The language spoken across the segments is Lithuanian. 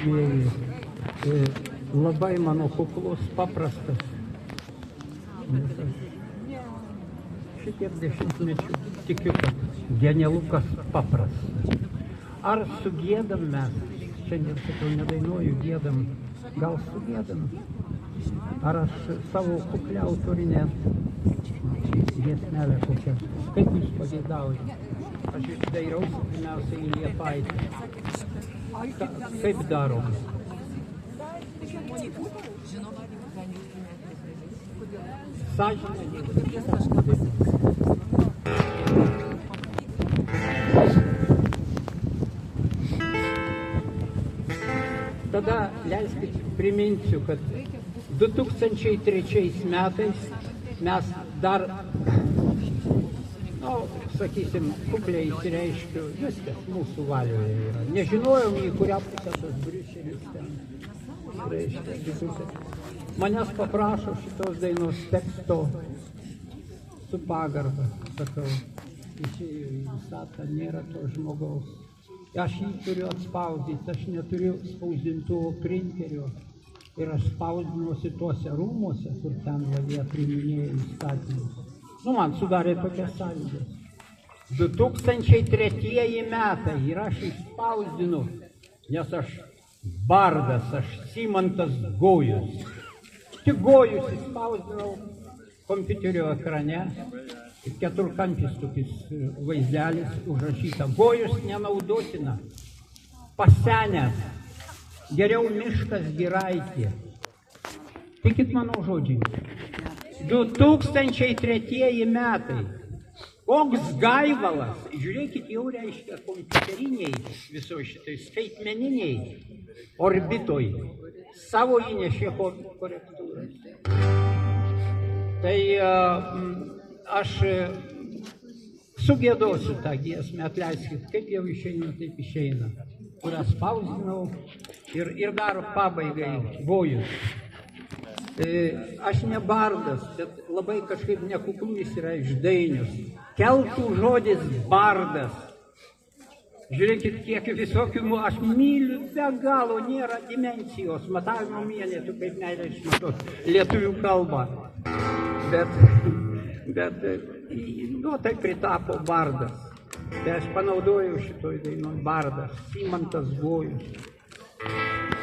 gerbėjai. Labai mano kuklus, paprastas. Šitiek dešimtmečių tikiu, kad genialukas paprastas. Ar sugėdam mes? Šiandien, sakau, nedainuoju, gėdam. Gal sugėdam? Ar aš savo kuklę autorinę giesmelę kokią? Kaip jūs pageidaujate? Aš dairausi pirmiausia į Liepaitę. Kaip darom? Sąžiningai. Tada leiskit priminsiu, kad 2003 metais mes dar, sakysim, kukliai įsireiškiu, viskas mūsų valioje yra. Nežinojom, į kurią pusę tas Briuselis ten reiškia. Manęs paprašo šitos dainos teksto su pagarba, sakau, išėjo į visatą, nėra to žmogaus. Aš jį turiu atspausdinti, aš neturiu spausdintuvo printerio ir aš spausdinuosi tuose rūmuose, kur ten jie priiminėja įstatymus. Man sudarė tokias sąlygas. 2003 metai ir aš išspausdinu, nes aš bardas, aš Simantas Gojus. Tik Gojus išspausdinau kompiuterio ekrane. Keturkampis tokis vaizdelis užrašyta. Gojus nenaudotina, pasenęs, geriau miškas giraitė. Tikit mano žodžiai. 2003 metai. Koks gaivalas, žiūrėkit, jau reiškia kompiuteriniai viso šitai skaitmeniniai orbitoj savo įnešė korektūrą. Tai aš sugėdosiu tą giesmę, atleiskit, kaip jau išeina, taip išeina, kurią spausdinau ir dar pabaigai Gojus. Aš ne bardas, bet labai kažkaip nekuklus yra iš Dainius. Keltų žodis bardas. Žiūrėkit, kiek visokių, aš myliu be galo, nėra dimensijos, matavimo vienetų, kaip meilė išmatot lietuvių kalbą. Bet tai pritapo bardas. Tai aš panaudojau šitoj dainoj bardas, Simantas Gojus.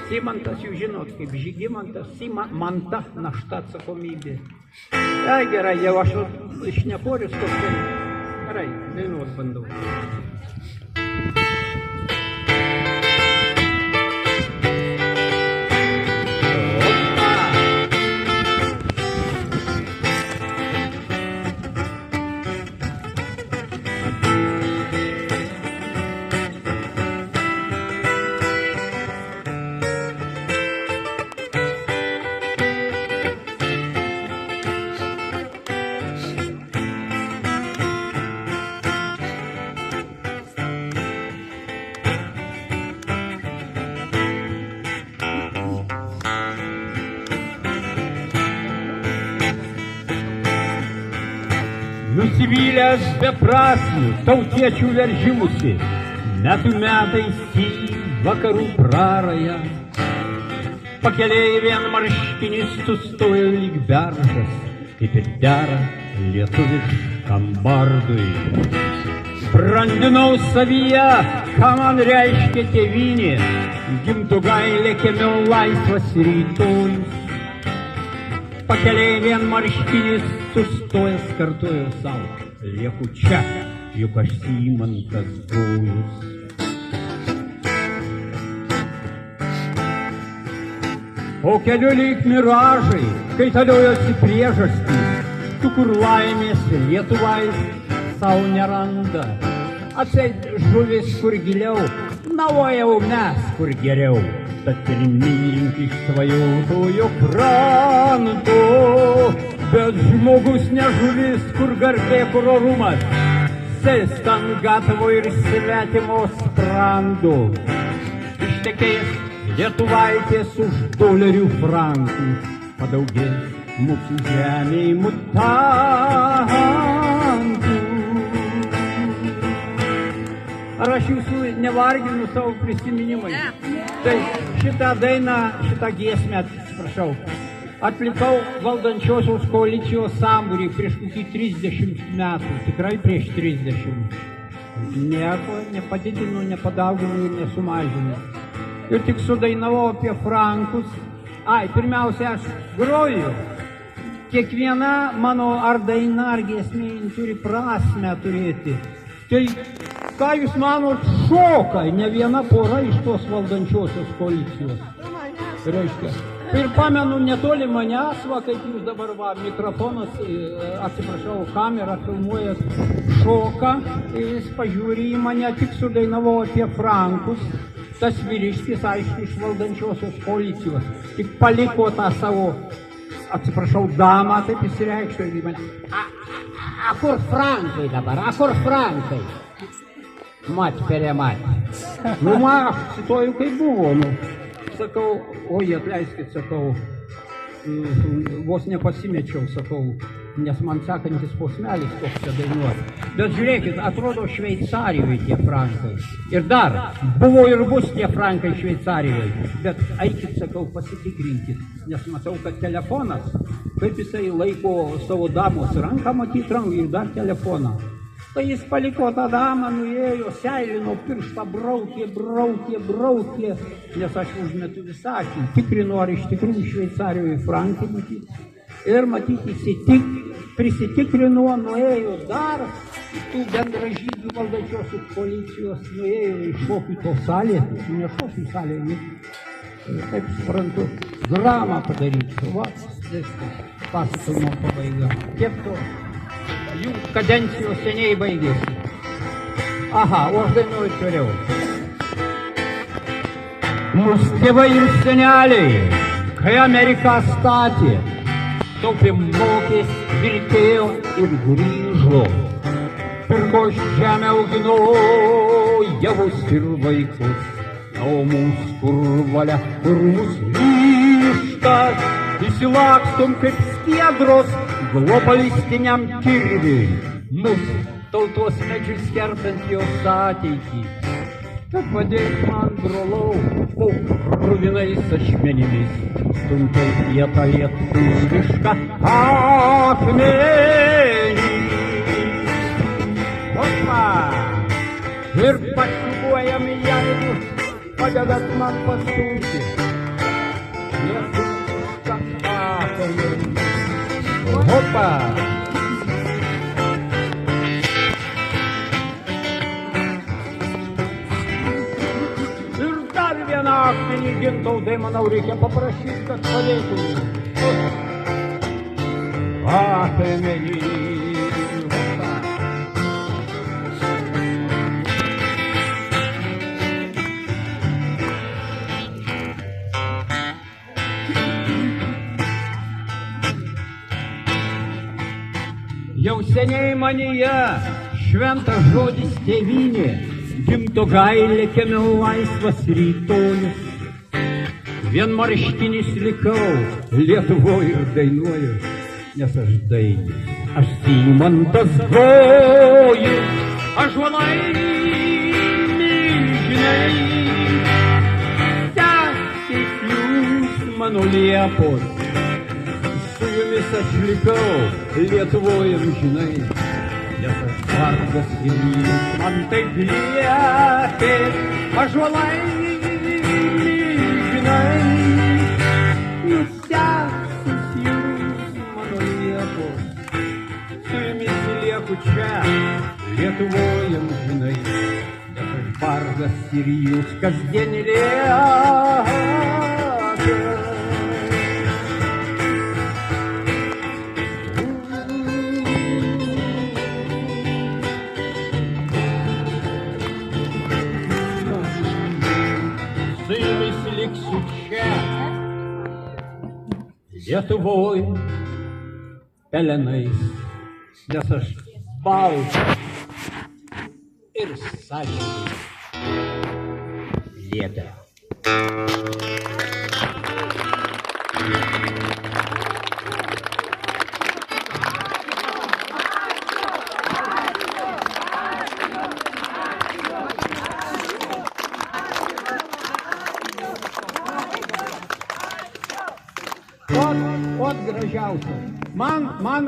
Simantas, jūs žinot, kaip Žygimantas, Manta, našta atsakomybė. Gerai, jau aš šnekorius tokia. Gerai, dainuot bandau. Nusivylęs beprasmių tautiečių veržimusi, metų metais į vakarų prarają. Pakeliai vienmarškinis sustojo lyg beržas, kaip ir dera lietuviškam bardui. Brandinau savyje, ką man reiškia tėvynė, gimtugailė kiemiau laisvas rytojus. Pakeliai vienmarškinis sustojęs kartojo savo, lieku čia, juk aš Simantas Gojus. O keliu lyg miražai, kaitaliojosi priežastys, tu kur laimės lietuvais savo neranda. Atseit žuvis kur giliau, na o jau mes kur geriau. Tad pirmylink išsvajotojo kranto, bet žmogus ne žuvis, kur garbė, kur orumas, sėst ant gatavo ir svetimo sprando. Ištekės lietuvaitės už dolerių frankų, padaugės mūsų žemėj mutantų. Ar aš jūsų nevarginu savo prisiminimais? Tai šitą dainą, šitą giesmę, atsiprašau, atlikau valdančiosios koalicijos sambūrį prieš kokį 30 metų, tikrai prieš 30. Nieko nepadidinu, nepadauginu ir nesumažinu. Ir tik sudainavau apie frankus. Ai, pirmiausia, aš groju. Kiekviena mano ar daina, ar giesmė turi prasmę turėti. Tai ką jūs manot, šoka ne viena pora iš tos valdančiosios koalicijos. Reiškia. Ir pamenu netoli manęs, va, kaip jūs dabar, va, mikrofonas, atsiprašau, kamera filmuoja, šoka, jis pažiūri į mane, tik sudainavau apie frankus. Tas vyriškis, aišku, iš valdančiosios koalicijos, tik paliko tą savo, atsiprašau, damą, taip jis reikštų į mane. A kur frankai dabar, a kur frankai? Mat, perė mat. Nu, aš cituoju, kaip buvo, nu. Sakau, oi, atleiskit, sakau, vos nepasimečiau, sakau, nes man sekantis posmelis toks čia dainuoti. Bet žiūrėkit, atrodo Šveicarijoje tie frankai. Ir dar, buvo ir bus tie frankai Šveicarijoje. Bet eikit, sakau, pasitikrinkit, nes matau, kad telefonas, kaip jisai laiko savo damos ranką, matyt ranką ir dar telefoną. Tai jis paliko tą damą, nuėjo, seilino pirštą, braukė, nes aš užmetu visą akį. Tikrinu, ar iš tikrųjų Šveicarijoje frankai matyti. Ir matyti, prisitikrino, nuėjo dar, tų bendražygių valdančiosios koalicijos, nuėjo į šokių salę, ne šokių salė, taip suprantu, dramą padaryti. Va, viskas, pasakojimo pabaiga. Tiek to, jų kadencijos seniai baigėsi. Aha, o aš dainuoju toliau. Mūsų tėvai ir seneliai, kai Ameriką statė, taupė mokės, vilkėjo ir grįžo. Pirko žemę augino javus ir vaikus. O mūsų kur valia, kur mūsų ryštas, įsilakstom kaip skiedros globalistiniam kirviui. Mūsų tautos medžius kertant jos ateitį. Kad padėk man, brolau, po kruvinais ašmenimis, stumtai vietą lietuvišką akmenį. Opa! Ir pašukuojam jeigu padedat man pastumti. Lietuvišką akmenį. Opa! Vieną akmenį Gintautai, manau, reikia paprašyti, kad padėtų. Akmenį. Jau seniai manyje šventas žodis tėvynė. Gimto gailė kieme laisvas rytojus. Vien marškinis likau, Lietuvoje ir dainuoju, nes aš dainis. Aš Symantas groju, ąžuolai milžinai. Tęskis jūs mano liepos, su jumis aš likau, Lietuvoje amžinai. Nes aš vargas ir jūs man taip liepė, ąžuolai milžinai. Nustęsis jūs mano liepos, su jumis lieku čia, Lietuvoje amžinai. Nes aš vargas ir jūs kasdien liepė. Liksiu čia, Lietuvoj, pelenais, nes aš baltas ir sąžiningas liepė. Ot gražiausia. Man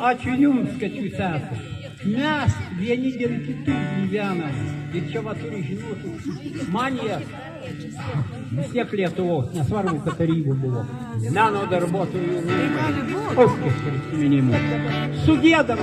ačiū Jums, kad Jūs esate. Mes vieni dėl kitų gyvename. Ir čia va turi žinoti, man jie vis tiek Lietuvos, nesvarbu, kad tarybų buvo. Meno darbuotojų. Kokius prisiminimų. Sugėdam,